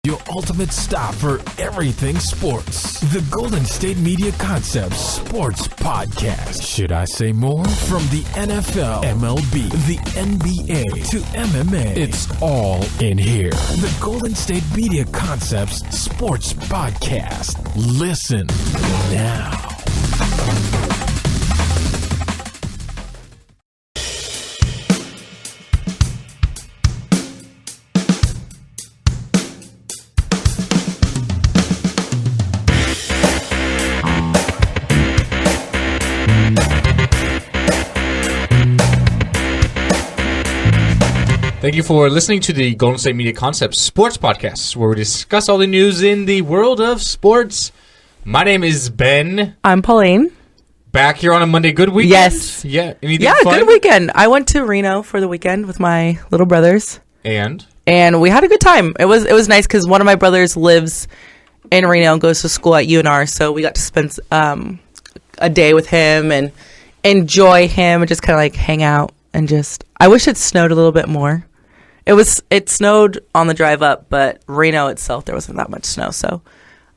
Your ultimate stop for everything sports. The Golden State Media Concepts Sports Podcast. Should I say more? From the NFL, MLB, the NBA to MMA, it's all in here. The Golden State Media Concepts Sports Podcast. Listen now. Thank you for listening to the Golden State Media Concepts Sports Podcast, where we discuss all the news in the world of sports. My name is Ben. I'm Pauline. Back here on a Monday. Good weekend? Yes. Yeah. Anything fun? Good weekend. I went to Reno for the weekend with my little brothers. And we had a good time. It was nice because one of my brothers lives in Reno and goes to school at UNR, so we got to spend a day with him and enjoy him and just kind of like hang out and just. I wish it snowed a little bit more. It snowed on the drive up, but Reno itself, there wasn't that much snow, so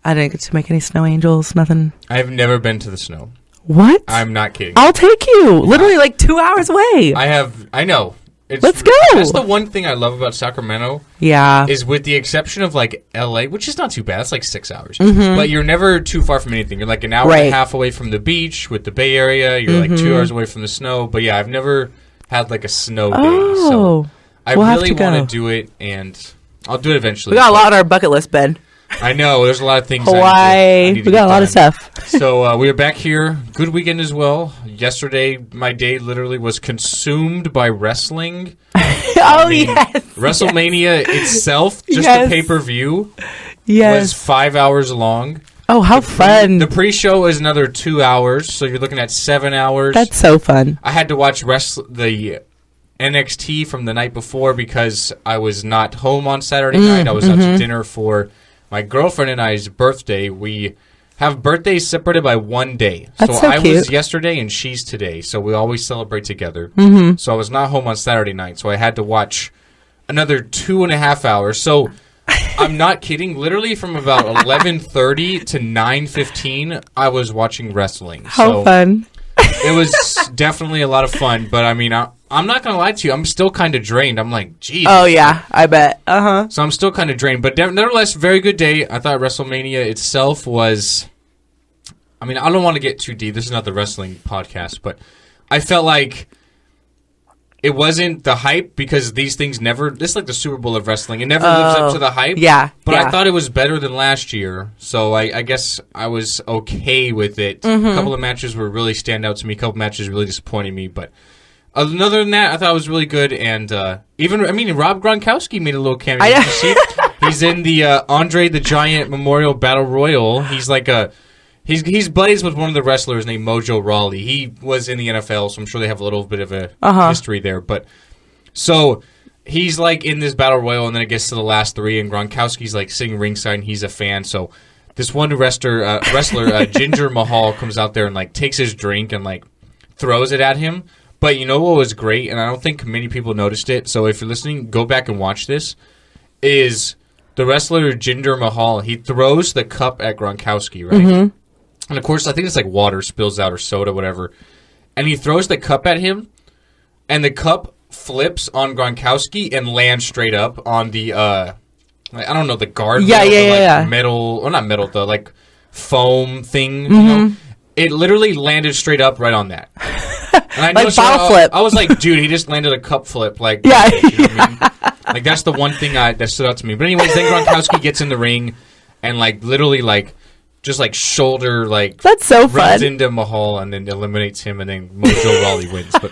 I didn't get to make any snow angels, nothing. I've never been to the snow. What? I'm not kidding. I'll take you. Literally like 2 hours away. I know. Let's go. That's the one thing I love about Sacramento. Yeah. Is with the exception of like LA, which is not too bad. It's like 6 hours. Mm-hmm. But you're never too far from anything. You're like an hour and a half away from the beach with the Bay Area. You're like 2 hours away from the snow. But yeah, I've never had like a snow day. So I really want to do it, and I'll do it eventually. We got a lot on our bucket list, Ben. I know. There's a lot of things. Hawaii. We got a lot of stuff. So we are back here. Good weekend as well. Yesterday, my day literally was consumed by wrestling. Yes. WrestleMania itself, just the pay-per-view, was 5 hours long. Oh, how fun. The pre-show is another 2 hours, so you're looking at 7 hours. That's so fun. I had to watch the NXT from the night before because I was not home on Saturday night. I was out to dinner for my girlfriend and I's birthday. We have birthdays separated by 1 day. That's so I cute. was yesterday and she's today, so we always celebrate together. Mm-hmm. So I was not home on Saturday night, so I had to watch another 2.5 hours. So I'm not kidding. Literally from about 11:30 to 9:15, I was watching wrestling. How fun. It was definitely a lot of fun, but I mean, I'm not going to lie to you. I'm still kind of drained. I'm like, geez. Oh, yeah. I bet. Uh-huh. So I'm still kind of drained, but nevertheless, very good day. I thought WrestleMania itself was, I mean, I don't want to get too deep. This is not the wrestling podcast, but I felt like it wasn't the hype because these things never, this is like the Super Bowl of wrestling. It never lives up to the hype. Yeah. But I thought it was better than last year. So I guess I was okay with it. A couple of matches were really stand out to me. A couple of matches really disappointed me. But other than that, I thought it was really good. And Rob Gronkowski made a little cameo. Did you see? He's in the Andre the Giant Memorial Battle Royal. He's like He's buddies with one of the wrestlers named Mojo Rawley. He was in the NFL, so I'm sure they have a little bit of a history there. But so he's like in this battle royal, and then it gets to the last three, and Gronkowski's like sitting ringside, and he's a fan. So this one wrestler Jinder Mahal, comes out there and like takes his drink and like throws it at him. But you know what was great, and I don't think many people noticed it. So if you're listening, go back and watch this. Is the wrestler Jinder Mahal? He throws the cup at Gronkowski, right? Mm-hmm. And, of course, I think it's like water spills out or soda, whatever. And he throws the cup at him, and the cup flips on Gronkowski and lands straight up on the, I don't know, the guard. Metal, or not metal, the, like, foam thing, you know? It literally landed straight up right on that. And I like bottle flip. I was like, dude, he just landed a cup flip. Like, you know what I mean? Like, that's the one thing that stood out to me. But anyways, then Gronkowski gets in the ring and, like, literally, like, just like shoulder, like that's so fun. Runs into Mahal and then eliminates him, and then Mojo Rawley wins. But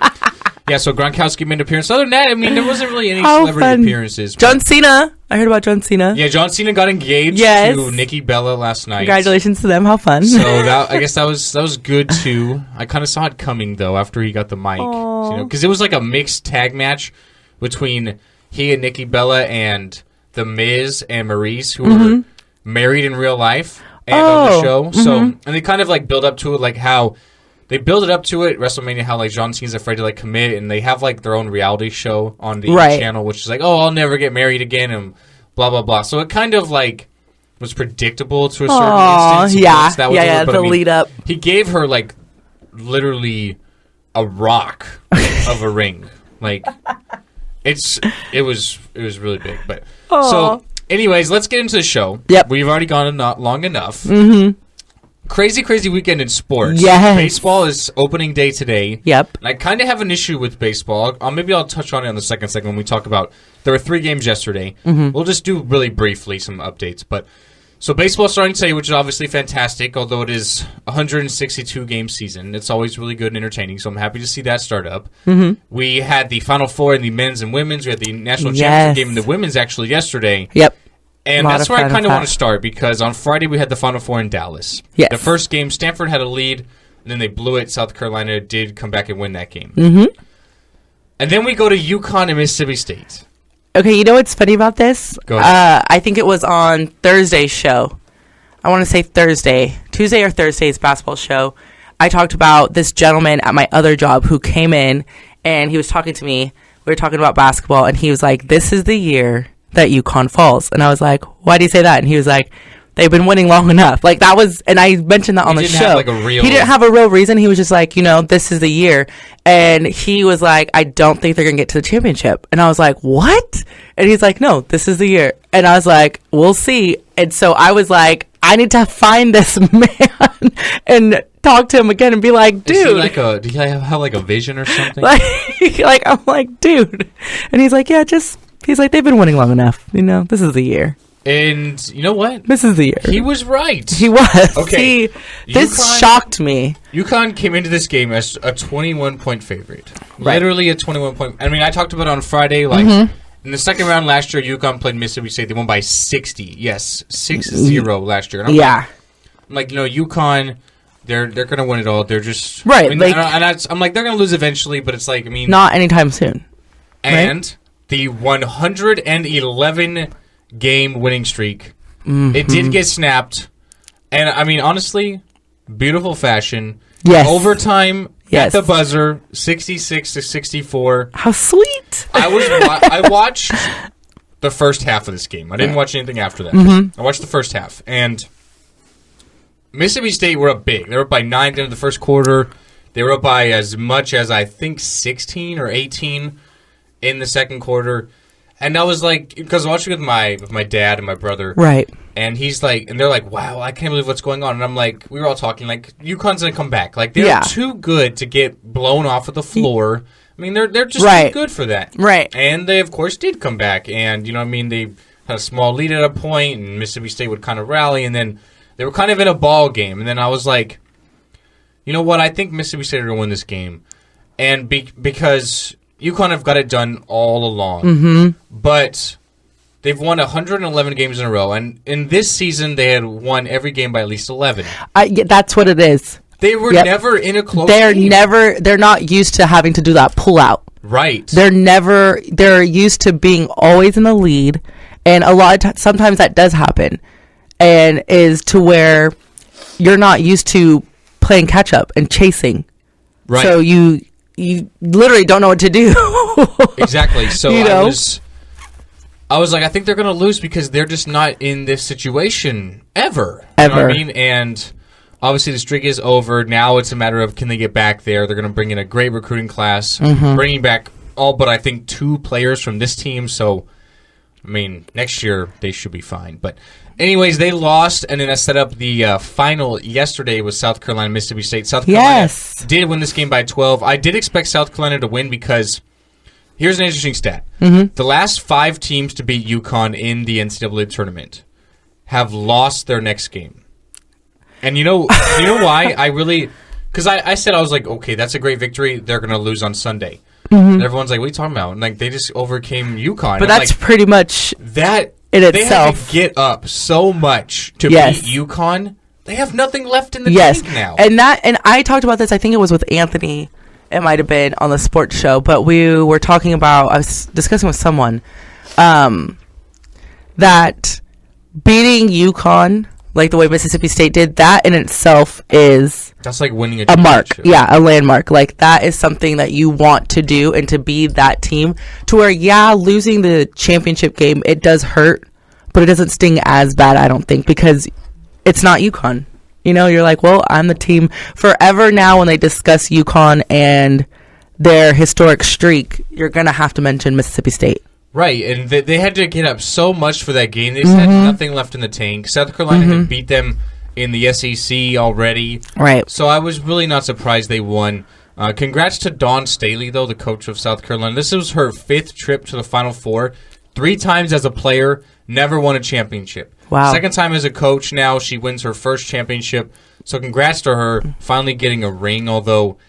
yeah, so Gronkowski made an appearance. Other than that, I mean, there wasn't really any celebrity appearances. John Cena, I heard about John Cena. Yeah, John Cena got engaged to Nikki Bella last night. Congratulations to them. How fun! So I guess that was good too. I kind of saw it coming though after he got the mic, because it was like a mixed tag match between he and Nikki Bella and The Miz and Maurice, who were married in real life. And on the show. So, and they kind of like build up to it, like how they build it up to it, WrestleMania, how like John Cena's afraid to like commit, and they have like their own reality show on the channel, which is like, oh, I'll never get married again, and blah, blah, blah. So it kind of like was predictable to a certain instance. Yeah, that was the lead up. He gave her like literally a rock of a ring. Like it was really big. But so anyways, let's get into the show. Yep. We've already gone not long enough. Mm-hmm. Crazy weekend in sports. Yes. Baseball is opening day today. Yep. And I kind of have an issue with baseball. Maybe I'll touch on it on the second segment when we talk about. There were 3 games yesterday. Mm-hmm. We'll just do really briefly some updates. But so baseball starting today, which is obviously fantastic, although it is a 162 game season. It's always really good and entertaining. So I'm happy to see that start up. Mm-hmm. We had the Final Four in the men's and women's. We had the national championship game in the women's actually yesterday. Yep. And that's where I kind of want to start because on Friday we had the Final Four in Dallas. Yes. The first game, Stanford had a lead, and then they blew it. South Carolina did come back and win that game. Mm-hmm. And then we go to UConn and Mississippi State. Okay, you know what's funny about this? Go ahead. I think it was on Thursday's show. I want to say Tuesday or Thursday's basketball show. I talked about this gentleman at my other job who came in, and he was talking to me. We were talking about basketball, and he was like, "This is the year that UConn falls." And I was like, "Why do you say that?" And he was like, "They've been winning long enough." Like that was, and I mentioned that on the show. He didn't have a real reason. He was just like, this is the year. And he was like, "I don't think they're going to get to the championship." And I was like, "What?" And he's like, "No, this is the year." And I was like, "We'll see." And so I was like, I need to find this man and talk to him again and be like, "Dude." Do you have like a vision or something? like I'm like, "Dude." And he's like, "Yeah, he's like, they've been winning long enough. This is the year." And you know what? This is the year. He was right. He was. Okay. This shocked me. UConn came into this game as a 21-point favorite. Right. Literally a 21-point. I mean, I talked about it on Friday. Like in the second round last year, UConn played Mississippi State. They won by 60. Yes, 6-0 last year. And I'm like, UConn, they're going to win it all. They're just right. I mean, I'm like, they're going to lose eventually, but it's like, I mean, not anytime soon. And the 111 game winning streak, it did get snapped, and I mean, honestly, beautiful fashion. Yes. Overtime at the buzzer, 66-64. How sweet! I watched the first half of this game. I didn't watch anything after that. I watched the first half, and Mississippi State were up big. They were up by 9 at the end of the first quarter. They were up by as much as I think 16 or 18 in the second quarter. And I was like, because I was watching with my dad and my brother. Right. And he's like, and they're like, "Wow, I can't believe what's going on." And I'm like, we were all talking, like, UConn's going to come back. Like, they're too good to get blown off of the floor. I mean, they're just too good for that. Right. And they, of course, did come back. And, they had a small lead at a point, and Mississippi State would kind of rally. And then they were kind of in a ball game. And then I was like, you know what? I think Mississippi State are going to win this game. And because UConn have got it done all along, but they've won 111 games in a row, and in this season they had won every game by at least 11. That's what it is. They were never in a close game. They're not used to having to do that pull out. Right. They're used to being always in the lead, and a lot of sometimes that does happen, and is to where you're not used to playing catch up and chasing. Right. So you literally don't know what to do. Exactly. So I was like, I think they're going to lose because they're just not in this situation ever. You know what I mean? And obviously the streak is over. Now it's a matter of can they get back there. They're going to bring in a great recruiting class, bringing back all but I think 2 players from this team. So, I mean, next year they should be fine. But anyways, they lost, and then I set up the final yesterday with South Carolina, Mississippi State. South Carolina did win this game by 12. I did expect South Carolina to win because here's an interesting stat. The last 5 teams to beat UConn in the NCAA tournament have lost their next game. And you know why? Because I said, I was like, okay, that's a great victory. They're going to lose on Sunday. And everyone's like, what are you talking about? And like, they just overcame UConn. But that's like, pretty much that in itself. They had to get up so much to beat UConn. They have nothing left in the tank now. And I talked about this, I think it was with Anthony. It might have been on the sports show, but we were talking about, I was discussing with someone, that beating UConn, like the way Mississippi State did, that in itself is... That's like winning a mark. Yeah, a landmark. Like, that is something that you want to do and to be that team to where, losing the championship game, it does hurt. but it doesn't sting as bad, I don't think, because it's not UConn. You know, you're like, well, I'm the team. Forever now when they discuss UConn and their historic streak, you're going to have to mention Mississippi State. Right, and they had to get up so much for that game. They just had nothing left in the tank. South Carolina had beat them in the SEC already. Right. So I was really not surprised they won. Congrats to Dawn Staley, though, the coach of South Carolina. This was her 5th trip to the Final Four. 3 times as a player, never won a championship. Wow. 2nd time as a coach now, she wins her 1st championship. So congrats to her finally getting a ring, although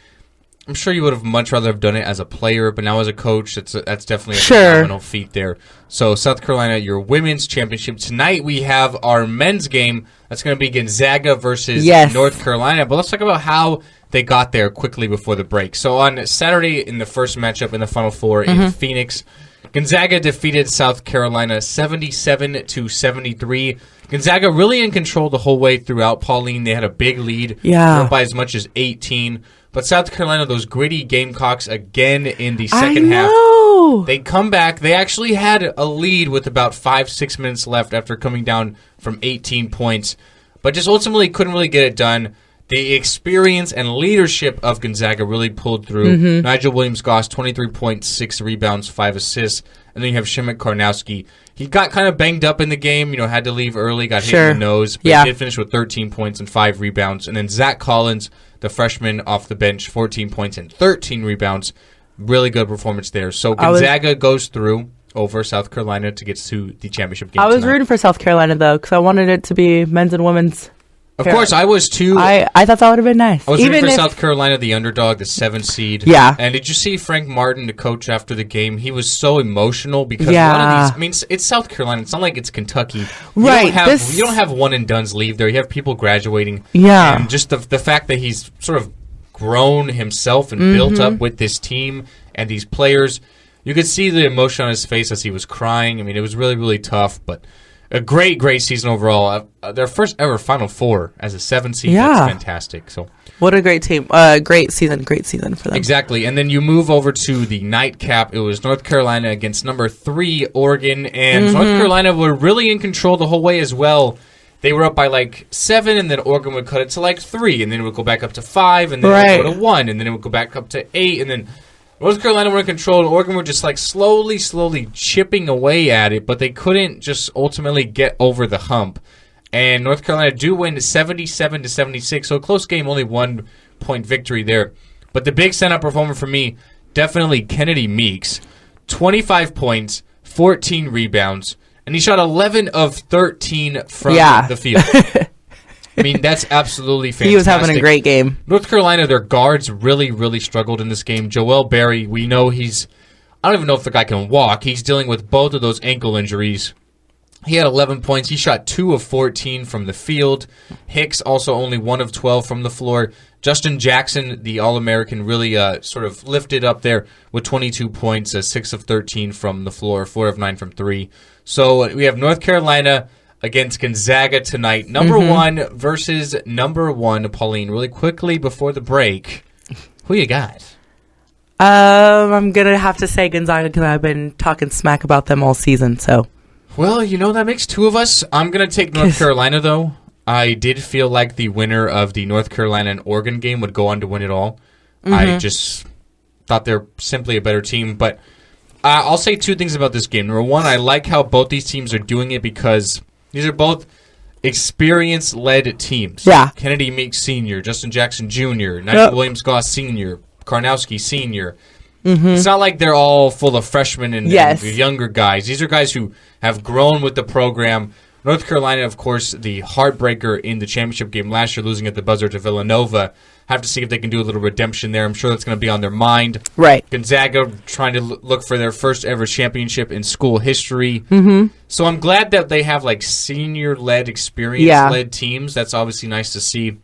I'm sure you would have much rather have done it as a player, but now as a coach, that's definitely a phenomenal feat there. So South Carolina, your women's championship. Tonight we have our men's game. That's going to be Gonzaga versus North Carolina. But let's talk about how they got there quickly before the break. So on Saturday in the first matchup in the Final Four in Phoenix, Gonzaga defeated South Carolina 77-73. Gonzaga really in control the whole way throughout. Pauline, they had a big lead, up by as much as 18. But South Carolina, those gritty Gamecocks, again in the second half. They come back. They actually had a lead with about 5-6 minutes left after coming down from 18 points. But just ultimately couldn't really get it done. The experience and leadership of Gonzaga really pulled through. Nigel Williams-Goss, 23 points, 6 rebounds, 5 assists. And then you have Shemek Karnowski. He got kind of banged up in the game, had to leave early, got hit in the nose. But he did finish with 13 points and 5 rebounds. And then Zach Collins, the freshman off the bench, 14 points and 13 rebounds. Really good performance there. So Gonzaga goes through over South Carolina to get to the championship game tonight. Rooting for South Carolina, though, because I wanted it to be men's and women's. Of course, I was too. I thought that would have been nice. I was rooting for South Carolina, the underdog, the 7th seed. Yeah. And did you see Frank Martin, the coach, after the game? He was so emotional because one of these. It's South Carolina. It's not like it's Kentucky. Right. You don't have one and dones leave there. You have people graduating. Yeah. And just the fact that he's sort of grown himself and built up with this team and these players, you could see the emotion on his face as he was crying. I mean, it was really, really tough, but a great, great season overall. Their first ever Final Four as a 7th seed. That's fantastic. So, what a great team. Great season for them. Exactly. And then you move over to the nightcap. It was North Carolina against number 3, Oregon. And North Carolina were really in control the whole way as well. They were up by like 7, and then Oregon would cut it to like 3, and then it would go back up to 5, and then it would go to 1, and then it would go back up to 8, and then North Carolina were in control, and Oregon were just like slowly chipping away at it, but they couldn't just ultimately get over the hump. And North Carolina do win 77-76, so a close game, only 1 point victory there. But the big stand-up performer for me, definitely Kennedy Meeks, 25 points, 14 rebounds, and he shot 11 of 13 from the field. I mean, that's absolutely fantastic. He was having a great game. North Carolina, their guards really, really struggled in this game. Joel Berry, we know I don't even know if the guy can walk. He's dealing with both of those ankle injuries. He had 11 points. He shot 2 of 14 from the field. Hicks also only 1 of 12 from the floor. Justin Jackson, the All-American, really sort of lifted up there with 22 points, 6 of 13 from the floor, 4 of 9 from 3. So we have North Carolina against Gonzaga tonight. Number 1 versus number 1. Pauline, really quickly before the break, who you got? I'm going to have to say Gonzaga because I've been talking smack about them all season. So, well, that makes 2 of us. I'm going to take North Carolina, though. I did feel like the winner of the North Carolina and Oregon game would go on to win it all. I just thought they're simply a better team. But I'll say 2 things about this game. Number 1, I like how both these teams are doing it because these are both experience-led teams. Yeah. Kennedy Meeks Sr., Justin Jackson Jr., Nigel Williams-Goss Sr., Karnowski Sr. It's not like they're all full of freshmen and younger guys. These are guys who have grown with the program. North Carolina, of course, the heartbreaker in the championship game last year, losing at the buzzer to Villanova. Have to see if they can do a little redemption there. I'm sure that's going to be on their mind. Right. Gonzaga trying to look for their first ever championship in school history. So I'm glad that they have like senior-led, experience-led teams. That's obviously nice to see.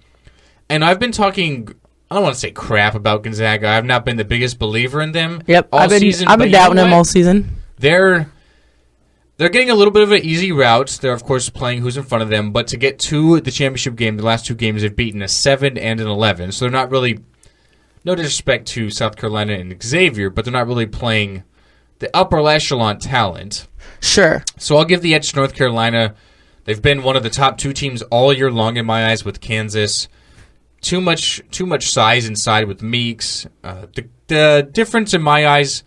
And I've been talking, I don't want to say crap about Gonzaga. I've not been the biggest believer in them all season. I've been doubting them all season. They're getting a little bit of an easy route. They're, of course, playing who's in front of them. But to get to the championship game, the last 2 games, they've beaten a 7 and an 11. So they're not really, no disrespect to South Carolina and Xavier, but they're not really playing the upper echelon talent. Sure. So I'll give the edge to North Carolina. They've been one of the top 2 teams all year long in my eyes with Kansas. Too much size inside with Meeks. The difference in my eyes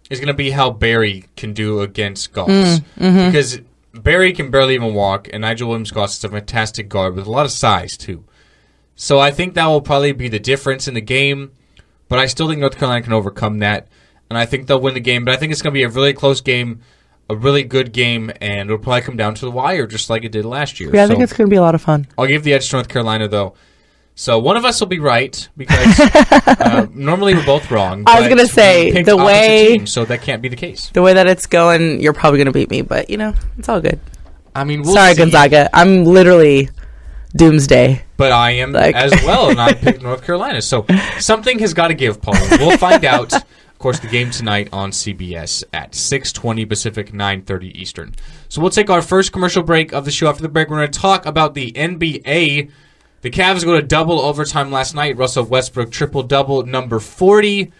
is going to be how Barry can do against Goss. Because Barry can barely even walk, and Nigel Williams-Goss is a fantastic guard with a lot of size, too. So I think that will probably be the difference in the game, but I still think North Carolina can overcome that, and I think they'll win the game. But I think it's going to be a really close game, a really good game, and it'll probably come down to the wire just like it did last year. Yeah, I think it's going to be a lot of fun. I'll give the edge to North Carolina, though. So one of us will be right because normally we're both wrong. I was going to say, the way... teams, so that can't be the case. The way that it's going, you're probably going to beat me, but, it's all good. I mean, we'll Sorry, see. Gonzaga. I'm literally doomsday. But I am as well, and I picked North Carolina. So something has got to give, Pauline. We'll find out. Of course, the game tonight on CBS at 6:20 Pacific, 9:30 Eastern. So we'll take our first commercial break of the show. After the break, we're going to talk about the NBA. The Cavs go to double overtime last night. Russell Westbrook triple-double, number 40.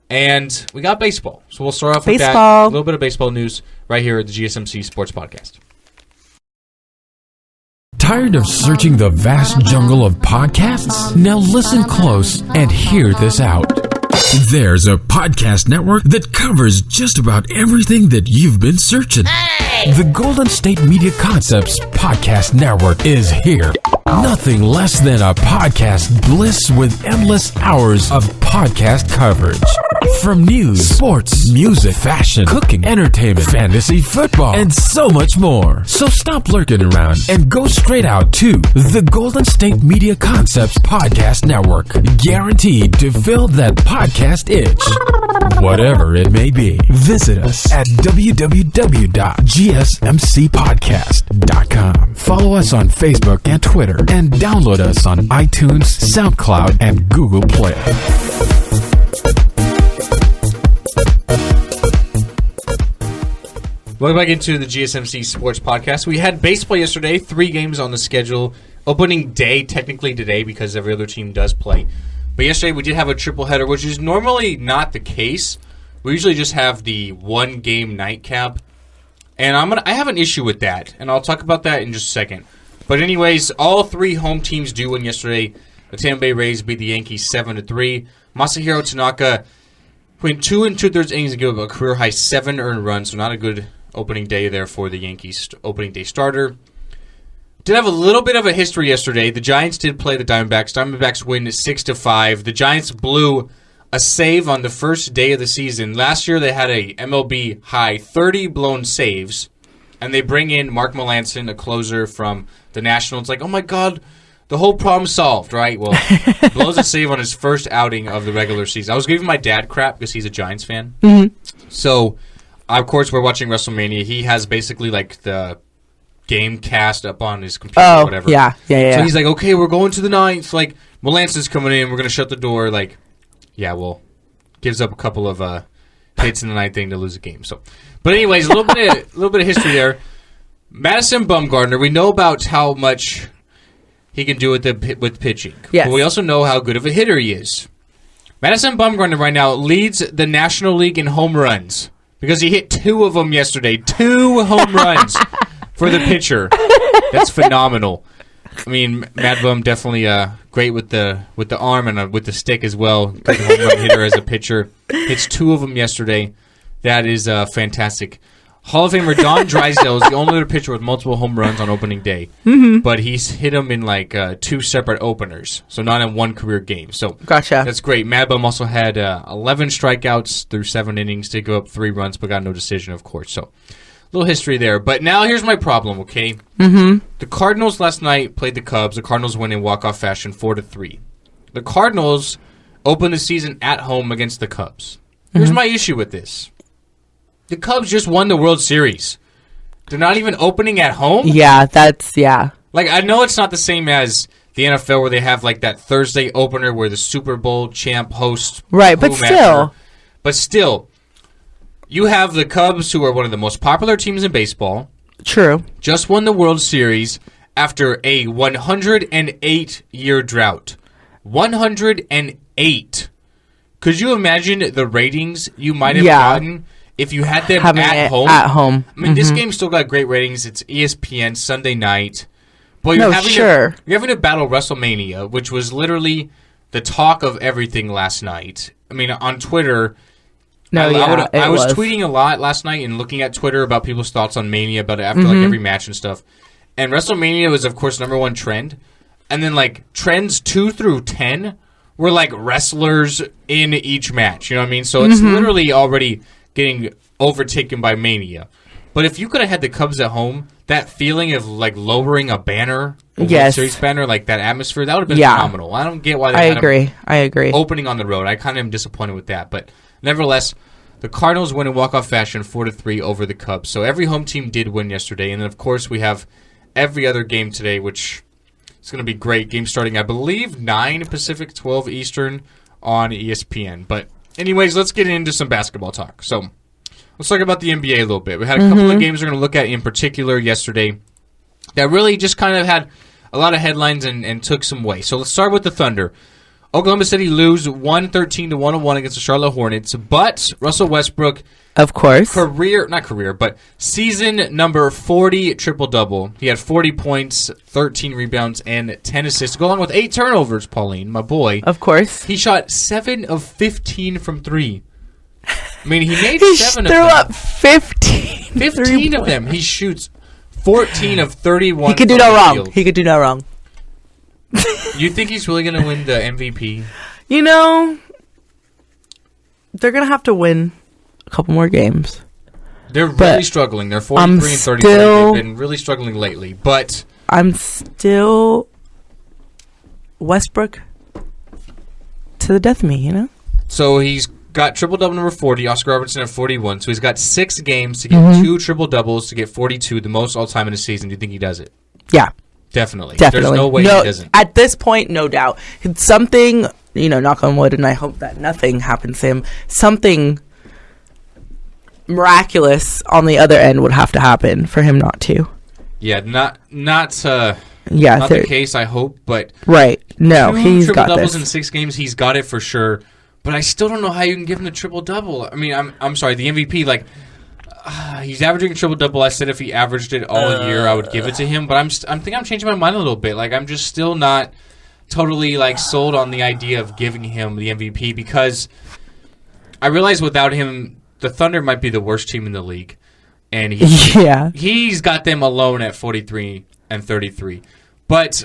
And we got baseball. So we'll start off with that. A little bit of baseball news right here at the GSMC Sports Podcast. Tired of searching the vast jungle of podcasts? Now listen close and hear this out. There's a podcast network that covers just about everything that you've been searching. Hey! The Golden State Media Concepts Podcast Network is here. Nothing less than a podcast bliss with endless hours of podcast coverage. From news, sports, music, fashion, cooking, entertainment, fantasy, football, and so much more. So stop lurking around and go straight out to the Golden State Media Concepts Podcast Network. Guaranteed to fill that podcast itch. Whatever it may be. Visit us at www.gsmcpodcast.com. Follow us on Facebook and Twitter, and download us on iTunes, SoundCloud, and Google Play. Welcome back into the GSMC Sports Podcast. We had baseball yesterday, 3 games on the schedule. Opening day, technically today, because every other team does play. But yesterday we did have a triple header, which is normally not the case. We usually just have the 1-game nightcap. And I have an issue with that, and I'll talk about that in just a second. But anyways, all 3 home teams do win yesterday. The Tampa Bay Rays beat the Yankees 7-3. Masahiro Tanaka went 2 2/3 innings and gave up a career-high 7 earned runs, so not a good opening day there for the Yankees opening day starter. Did have a little bit of a history yesterday. The Giants did play the Diamondbacks. Diamondbacks win 6-5. The Giants blew a save on the first day of the season. Last year they had a MLB high 30 blown saves, and they bring in Mark Melancon, a closer from the Nationals. Like, oh my God, the whole problem solved, right? Well, blows a save on his first outing of the regular season. I was giving my dad crap because he's a Giants fan. Mm-hmm. So, of course, we're watching WrestleMania. He has basically like the game cast up on his computer or whatever. Yeah. So he's like, okay, we're going to the 9th. Like, Melancon's coming in. We're going to shut the door. Like, yeah, well, gives up a couple of hits in the 9th inning to lose a game. So, but anyways, a little bit of history there. Madison Bumgarner, we know about how much he can do with pitching. Yes. But we also know how good of a hitter he is. Madison Bumgarner right now leads the National League in home runs because he hit 2 of them yesterday. 2 home runs for the pitcher. That's phenomenal. I mean, Mad Bum definitely great with the arm and with the stick as well. Good home run hitter as a pitcher. Hits 2 of them yesterday. That is fantastic. Hall of Famer Don Drysdale is the only other pitcher with multiple home runs on opening day. Mm-hmm. But he's hit them in like 2 separate openers, so not in one career game. So gotcha. That's great. Mad Bum also had 11 strikeouts through 7 innings to go up 3 runs, but got no decision, of course. So a little history there. But now here's my problem, okay? Mm-hmm. The Cardinals last night played the Cubs. The Cardinals win in walk-off fashion 4-3. The Cardinals opened the season at home against the Cubs. Here's my issue with this. The Cubs just won the World Series. They're not even opening at home? Yeah, Like, I know it's not the same as the NFL where they have, like, that Thursday opener where the Super Bowl champ hosts. Right, but still. But still, you have the Cubs, who are one of the most popular teams in baseball. True. Just won the World Series after a 108-year drought. 108. Could you imagine the ratings you might have gotten if you had them Having at it home. at home. I mean, this game still got great ratings. It's ESPN Sunday night. But No, you're sure. having to battle WrestleMania, which was literally the talk of everything last night. I mean, on Twitter, I was tweeting a lot last night and looking at Twitter about people's thoughts on Mania, about it after like every match and stuff. And WrestleMania was, of course, number one trend. And then like trends 2 through 10 were like wrestlers in each match. You know what I mean? So it's literally already getting overtaken by Mania. But if you could have had the Cubs at home, that feeling of like lowering a banner, a World Series banner, like that atmosphere, that would have been phenomenal. I don't get why they I agree. Opening on the road. I kind of am disappointed with that. But nevertheless, the Cardinals win in walk-off fashion 4-3 over the Cubs. So every home team did win yesterday. And then, of course, we have every other game today, which is going to be great. Game starting, I believe, 9 Pacific, 12 Eastern on ESPN. But anyways, let's get into some basketball talk. So let's talk about the NBA a little bit. We had a couple of games we're going to look at in particular yesterday that really just kind of had a lot of headlines and took some way. So let's start with the Thunder. Oklahoma City lose 113-101 against the Charlotte Hornets, but Russell Westbrook, of course, season number 40 triple-double. He had 40 points, 13 rebounds, and 10 assists, to go along with 8 turnovers, Pauline, my boy. Of course. He shot 7 of 15 from 3. I mean, he made 7 of them. He threw up 15. 15 of them. He shoots 14 of 31. He could do no wrong. He could do no wrong. You think he's really going to win the MVP? You know, they're going to have to win a couple more games. They're really struggling. They're 43 and 33. They've been really struggling lately. But I'm still Westbrook to the death of me, you know? So he's got triple-double number 40, Oscar Robertson at 41. So he's got 6 games to get 2 triple-doubles to get 42, the most all-time in a season. Do you think he does it? Yeah. Definitely. There's no way he doesn't. At this point, no doubt. It's something, you know, knock on wood, and I hope that nothing happens to him. Something miraculous on the other end would have to happen for him not to. Yeah, not the case, I hope, but right. No, 2 he's got triple-doubles this. in 6 games, he's got it for sure. But I still don't know how you can give him the triple-double. I mean, I'm sorry, the MVP, like, he's averaging a triple-double. I said if he averaged it all year, I would give it to him. But I'm changing my mind a little bit. Like, I'm just still not totally, like, sold on the idea of giving him the MVP because I realize without him, the Thunder might be the worst team in the league. And he's got them alone at 43 and 33. But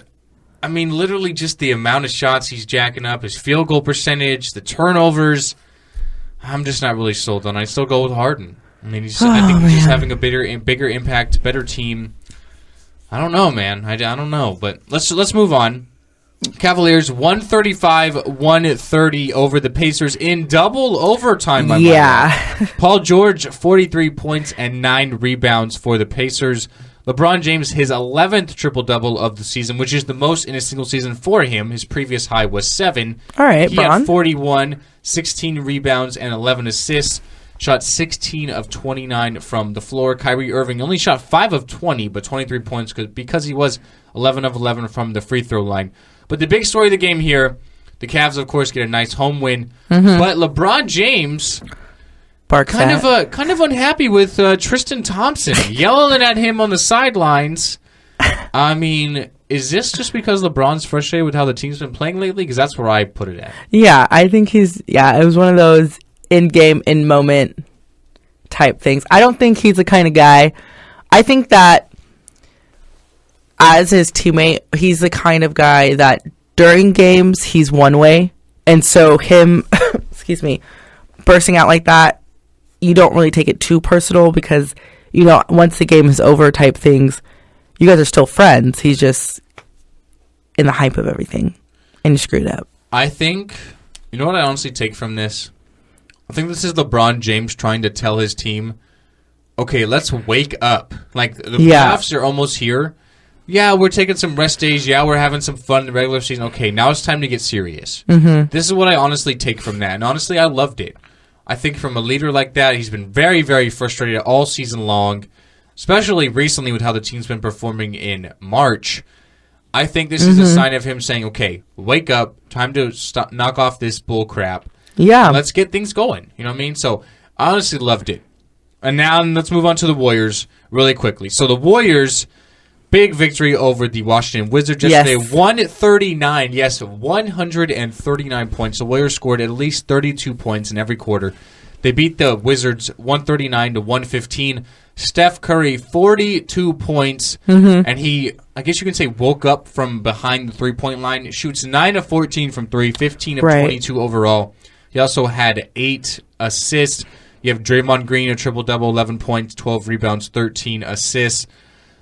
I mean, literally just the amount of shots he's jacking up, his field goal percentage, the turnovers, I'm just not really sold on. I still go with Harden. I mean, I think he's just having a bigger impact, better team. I don't know, man. I don't know. But let's move on. Cavaliers 135-130 over the Pacers in double overtime. Paul George, 43 points and 9 rebounds for the Pacers. LeBron James, his 11th triple-double of the season, which is the most in a single season for him. His previous high was 7. All right, he had 41, 16 rebounds, and 11 assists. Shot 16 of 29 from the floor. Kyrie Irving only shot 5 of 20, but 23 points because he was 11 of 11 from the free throw line. But the big story of the game here, the Cavs, of course, get a nice home win. But LeBron James kind of unhappy with Tristan Thompson, yelling at him on the sidelines. I mean, is this just because LeBron's frustrated with how the team's been playing lately? Because that's where I put it at. Yeah, I think it was one of those in-game, in-moment type things. I don't think he's the kind of guy. I think that as his teammate, he's the kind of guy that during games, he's one way. And so him, bursting out like that, you don't really take it too personal because, you know, once the game is over type things, you guys are still friends. He's just in the hype of everything and you screwed up. I think, you know what I honestly take from this? I think this is LeBron James trying to tell his team, okay, let's wake up. Like, the playoffs are almost here. Yeah, we're taking some rest days. Yeah, we're having some fun in the regular season. Okay, now it's time to get serious. This is what I honestly take from that. And honestly, I loved it. I think from a leader like that, he's been very, very frustrated all season long, especially recently with how the team's been performing in March. I think this is a sign of him saying, okay, wake up. Time to knock off this bull crap. Yeah. Let's get things going. You know what I mean? So, I honestly loved it. And now let's move on to the Warriors really quickly. So the Warriors, big victory over the Washington Wizards yesterday. 139, 139 points. The Warriors scored at least 32 points in every quarter. They beat the Wizards 139 to 115. Steph Curry, 42 points, and he, I guess you can say, woke up from behind the three-point line. Shoots 9 of 14 from 3, 15 of 22 overall. He also had 8 assists. You have Draymond Green, a triple-double, 11 points, 12 rebounds, 13 assists.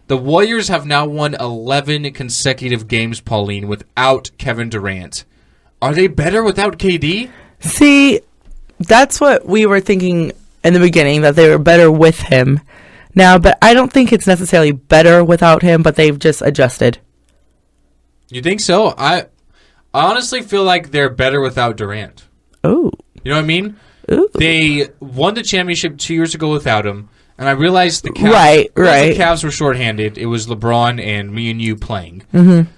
The Warriors have now won 11 consecutive games, Pauline, without Kevin Durant. Are they better without KD? See, that's what we were thinking in the beginning, that they were better with him. Now, but I don't think it's necessarily better without him, but they've just adjusted. You think so? I honestly feel like they're better without Durant. Oh. You know what I mean? Ooh. They won the championship 2 years ago without him, and I realized the Cavs, the Cavs were shorthanded. It was LeBron and me and you playing. Mm-hmm.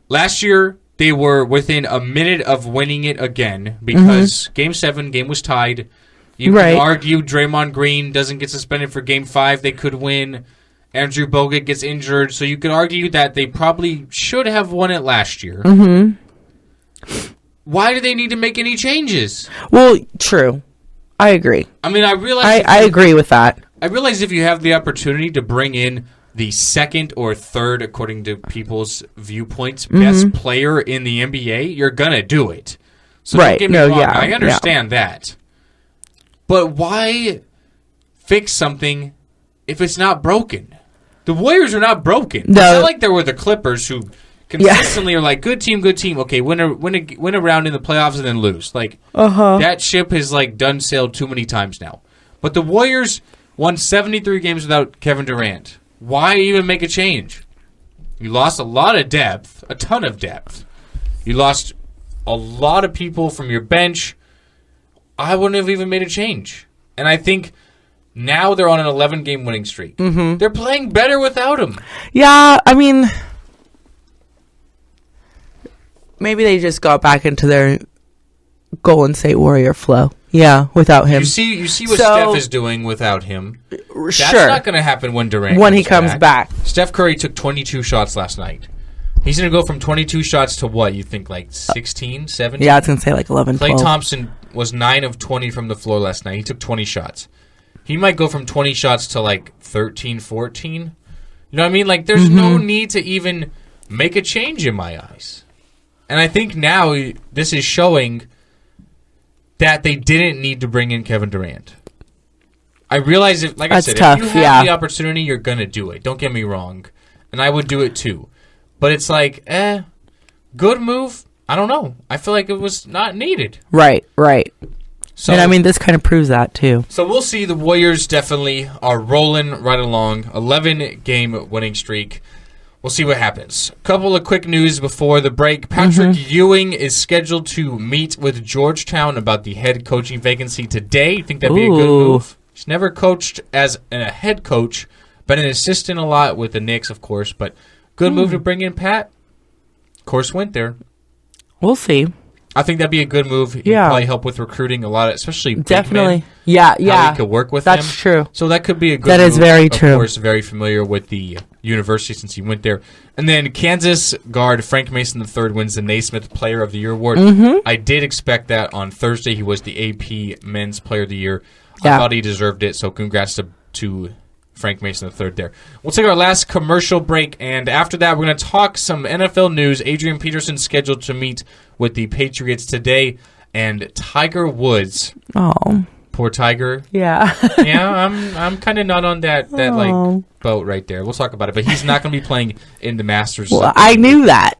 Last year, they were within a minute of winning it again because Game 7, game was tied. You can argue Draymond Green doesn't get suspended for Game 5. They could win. Andrew Bogut gets injured. So you could argue that they probably should have won it last year. Mm-hmm. Why do they need to make any changes? Well, true. I agree. I mean, I realize... I agree with that. I realize if you have the opportunity to bring in the second or third, according to people's viewpoints, best player in the NBA, you're going to do it. So don't get me wrong. I understand that. But why fix something if it's not broken? The Warriors are not broken. No. It's not like there were the Clippers who consistently are like, good team. Okay, win a round in the playoffs and then lose. Like that ship has done sailed too many times now. But the Warriors won 73 games without Kevin Durant. Why even make a change? You lost a lot of depth, a ton of depth. You lost a lot of people from your bench. I wouldn't have even made a change. And I think now they're on an 11-game winning streak. Mm-hmm. They're playing better without him. Yeah, I mean, maybe they just got back into their Golden State Warrior flow. Yeah, without him. You see what Steph is doing without him. That's not going to happen when Durant when he comes back. Steph Curry took 22 shots last night. He's going to go from 22 shots to what? You think 16, 17? Yeah, I was going to say 11, 12. Klay Thompson was 9 of 20 from the floor last night. He took 20 shots. He might go from 20 shots to 13, 14. You know what I mean? There's no need to even make a change in my eyes. And I think now this is showing that they didn't need to bring in Kevin Durant. I realize if you have the opportunity, you're going to do it. Don't get me wrong. And I would do it too. But it's good move? I don't know. I feel like it was not needed. Right. So, and I mean, this kind of proves that too. So we'll see. The Warriors definitely are rolling right along. 11-game winning streak. We'll see what happens. A couple of quick news before the break. Patrick Ewing is scheduled to meet with Georgetown about the head coaching vacancy today. You think that'd be a good move? He's never coached as a head coach, been an assistant a lot with the Knicks, of course, but good move to bring in Pat. Of course, went there. We'll see. I think that'd be a good move. He'd probably help with recruiting a lot, especially definitely. Big men, how he could work with That's true. So that could be a good move. That is very true. Of course, very familiar with the university since he went there. And then Kansas guard Frank Mason III wins the Naismith Player of the Year award. I did expect that on Thursday. He was the AP Men's Player of the Year. I thought he deserved it, so congrats to Frank Mason III there. We'll take our last commercial break, and after that, we're going to talk some NFL news. Adrian Peterson scheduled to meet with the Patriots today, and Tiger Woods. Oh, poor Tiger. Yeah. I'm kind of not on that boat right there. We'll talk about it, but he's not going to be playing in the Masters. Well, I knew that.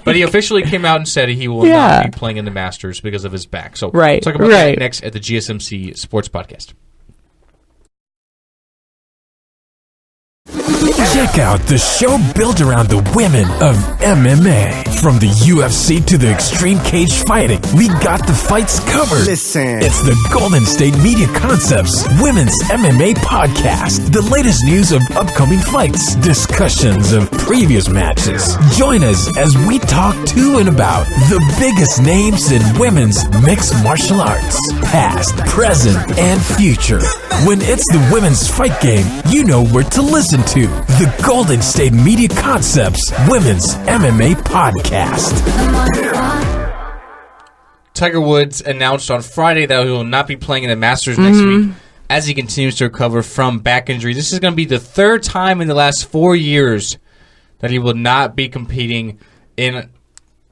But he officially came out and said he will not be playing in the Masters because of his back. So we'll talk about that next at the GSMC Sports Podcast. Check out the show built around the women of MMA. From the UFC to the extreme cage fighting, we got the fights covered. Listen. It's the Golden State Media Concepts Women's MMA Podcast. The latest news of upcoming fights, discussions of previous matches. Join us as we talk to and about the biggest names in women's mixed martial arts, past, present, and future. When it's the women's fight game, you know where to listen to. The Golden State Media Concepts Women's MMA Podcast. Tiger Woods announced on Friday that he will not be playing in the Masters next week as he continues to recover from back injury. This is going to be the third time in the last 4 years that he will not be competing in,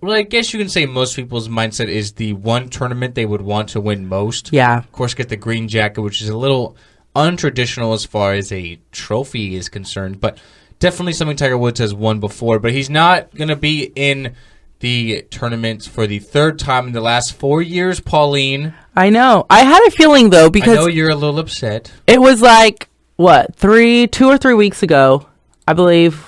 well, I guess you can say most people's mindset is the one tournament they would want to win most. Yeah. Of course, get the green jacket, which is a little untraditional as far as a trophy is concerned, but definitely something Tiger Woods has won before. But he's not going to be in the tournament for the third time in the last 4 years, Pauline. I know. I had a feeling, though, because I know you're a little upset. it was like, what, 2 or 3 weeks ago, I believe,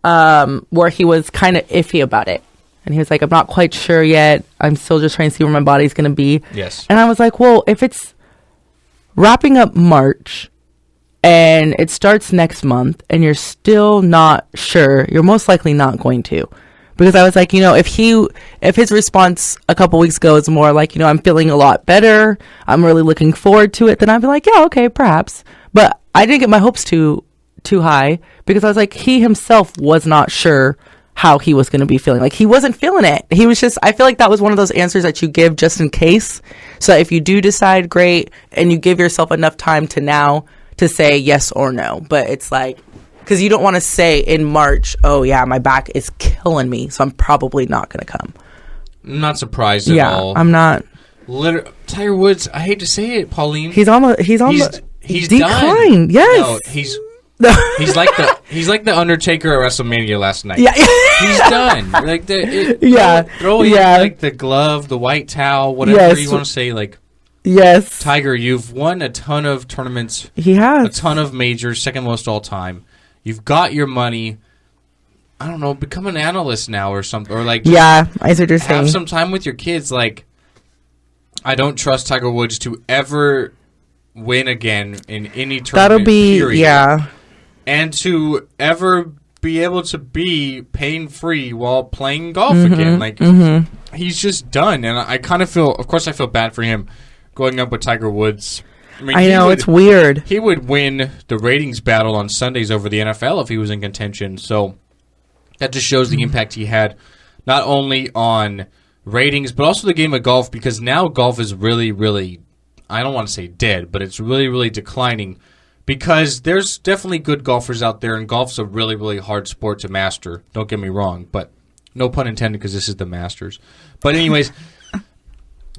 where he was kind of iffy about it. And he was like, I'm not quite sure yet. I'm still just trying to see where my body's going to be. Yes. And I was like, well, if it's wrapping up March and it starts next month and you're still not sure, you're most likely not going to. Because I was like, if his response a couple weeks ago is more like, I'm feeling a lot better, I'm really looking forward to it, then I'd be like, yeah, okay, perhaps. But I didn't get my hopes too high because I was like, he himself was not sure how he was going to be feeling. Like, he wasn't feeling it. He was just, I feel like that was one of those answers that you give just in case. So if you do decide, great, and you give yourself enough time to say yes or no. But it's like, because you don't want to say in March, oh yeah, my back is killing me, so I'm probably not going to come. I'm not surprised at all. Yeah, I'm not. Tiger Woods, I hate to say it, Pauline. He's on the he's decline. Done. Yes. No, he's like the Undertaker at WrestleMania last night. Yeah. He's done. Like throw in like the glove, the white towel, whatever you want to say. Like, yes, Tiger, you've won a ton of tournaments. He has a ton of majors, second most all time. You've got your money. I don't know, become an analyst now or something, or like I see what you're saying. Have some time with your kids. Like, I don't trust Tiger Woods to ever win again in any tournament. That'll be period. And to ever be able to be pain-free while playing golf again. Like, he's just done. And I kind of feel, of course I feel bad for him going up with Tiger Woods. I know, it's weird. He would win the ratings battle on Sundays over the NFL if he was in contention. So that just shows the impact he had, not only on ratings, but also the game of golf, because now golf is really, really, I don't want to say dead, but it's really, really declining. Because there's definitely good golfers out there, and golf's a really, really hard sport to master. Don't get me wrong, but no pun intended because this is the Masters. But anyways,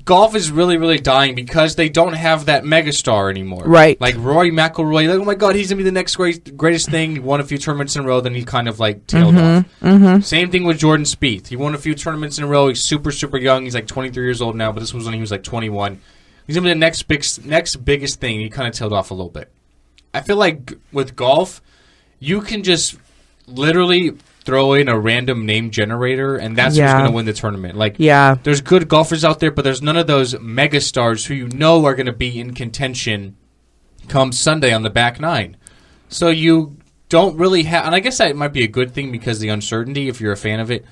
golf is really, really dying because they don't have that megastar anymore. Right. Like Rory McIlroy, like, oh my God, he's going to be the next greatest thing. He won a few tournaments in a row, then he kind of like tailed off. Same thing with Jordan Spieth. He won a few tournaments in a row. He's super, super young. He's like 23 years old now, but this was when he was like 21. He's going to be the next biggest thing. He kind of tailed off a little bit. I feel like with golf, you can just literally throw in a random name generator, and that's who's going to win the tournament. Like, there's good golfers out there, but there's none of those mega stars who you know are going to be in contention come Sunday on the back nine. So you don't really have, and I guess that might be a good thing because of the uncertainty if you're a fan of it,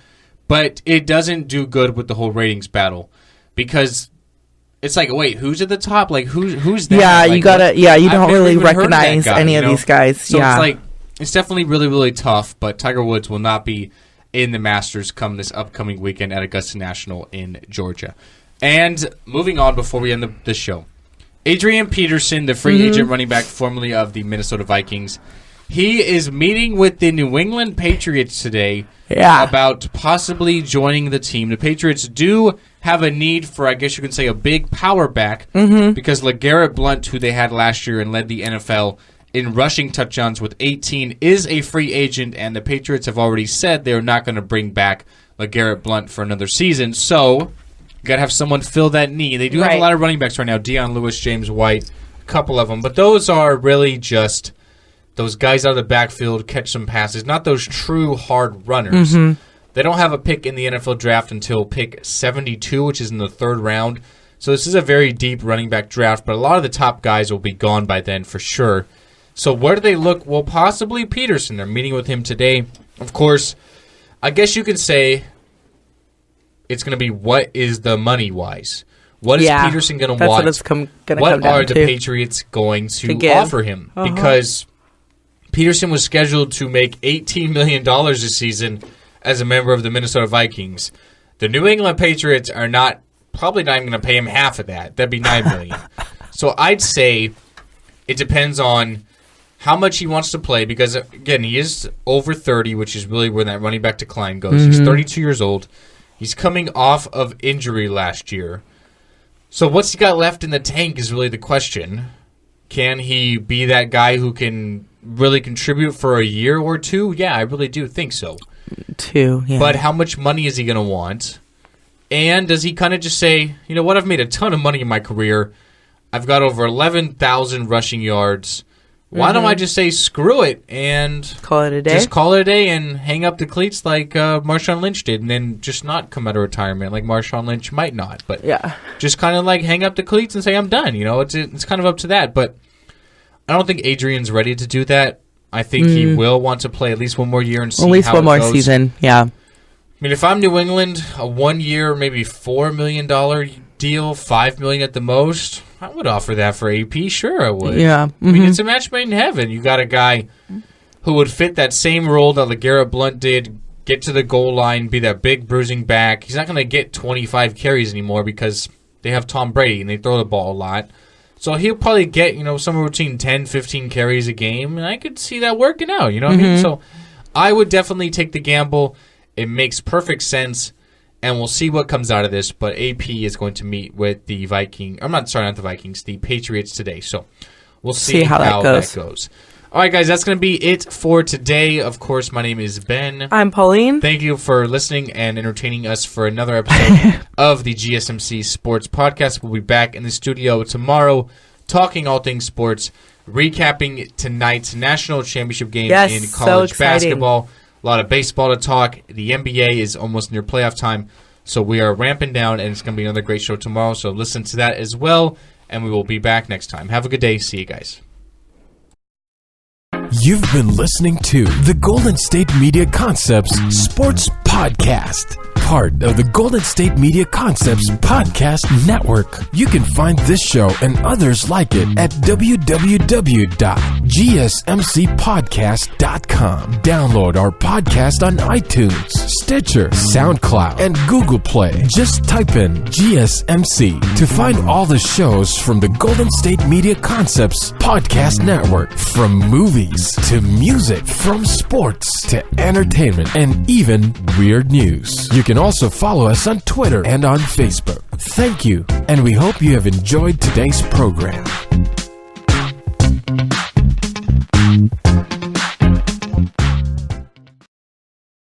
but it doesn't do good with the whole ratings battle because it's like, wait, who's at the top? Like, who's that? Yeah, like, you gotta. Yeah, you don't really recognize guy, any of these guys. So it's like, it's definitely really, really tough. But Tiger Woods will not be in the Masters come this upcoming weekend at Augusta National in Georgia. And moving on before we end the show, Adrian Peterson, the free agent running back formerly of the Minnesota Vikings, he is meeting with the New England Patriots today about possibly joining the team. The Patriots do have a need for, I guess you can say, a big power back because LeGarrette Blount, who they had last year and led the NFL in rushing touchdowns with 18, is a free agent, and the Patriots have already said they're not going to bring back LeGarrette Blount for another season. So you got to have someone fill that need. They do have a lot of running backs right now, Deion Lewis, James White, a couple of them, but those are really just those guys out of the backfield catch some passes, not those true hard runners. They don't have a pick in the NFL draft until pick 72, which is in the 3rd round. So this is a very deep running back draft, but a lot of the top guys will be gone by then for sure. So where do they look? Well, possibly Peterson. They're meeting with him today. Of course, I guess you could say it's going to be what is the money-wise. What is Peterson going to want? What are the Patriots going to offer him? Because Peterson was scheduled to make $18 million this season as a member of the Minnesota Vikings. The New England Patriots are probably not even going to pay him half of that. That'd be $9 million. So I'd say it depends on how much he wants to play because, again, he is over 30, which is really where that running back decline goes. He's 32 years old. He's coming off of injury last year. So what's he got left in the tank is really the question. Can he be that guy who can really contribute for a year or two? Yeah, I really do think so. But how much money is he going to want? And does he kind of just say, you know what, I've made a ton of money in my career. I've got over 11,000 rushing yards. Why don't I just say screw it and call it a day? Just call it a day and hang up the cleats like Marshawn Lynch did and then just not come out of retirement like Marshawn Lynch might not. But just kind of like hang up the cleats and say I'm done. You know, it's kind of up to that. But I don't think Adrian's ready to do that. I think he will want to play at least one more year and see how it goes. At least one more season, yeah. I mean, if I'm New England, a 1 year, maybe $4 million deal, $5 million at the most, I would offer that for AP. Sure, I would. Yeah. I mean, it's a match made in heaven. You got a guy who would fit that same role that LeGarrette Blount did, get to the goal line, be that big bruising back. He's not going to get 25 carries anymore because they have Tom Brady and they throw the ball a lot. So he'll probably get, somewhere between 10, 15 carries a game, and I could see that working out, you know what I mean? So I would definitely take the gamble. It makes perfect sense, and we'll see what comes out of this, but AP is going to meet with the the Patriots today. So we'll see how that goes. All right, guys, that's going to be it for today. Of course, my name is Ben. I'm Pauline. Thank you for listening and entertaining us for another episode of the GSMC Sports Podcast. We'll be back in the studio tomorrow talking all things sports, recapping tonight's national championship game in college basketball. A lot of baseball to talk. The NBA is almost near playoff time, so we are ramping down, and it's going to be another great show tomorrow. So listen to that as well, and we will be back next time. Have a good day. See you guys. You've been listening to the Golden State Media Concepts Sports Podcast, part of the Golden State Media Concepts Podcast Network. You can find this show and others like it at www.gsmcpodcast.com. Download our podcast on iTunes, Stitcher, SoundCloud, and Google Play. Just type in GSMC to find all the shows from the Golden State Media Concepts Podcast Network, from movies to music, from sports to entertainment, and even weird news. You can also follow us on Twitter and on Facebook. Thank you, and we hope you have enjoyed today's program.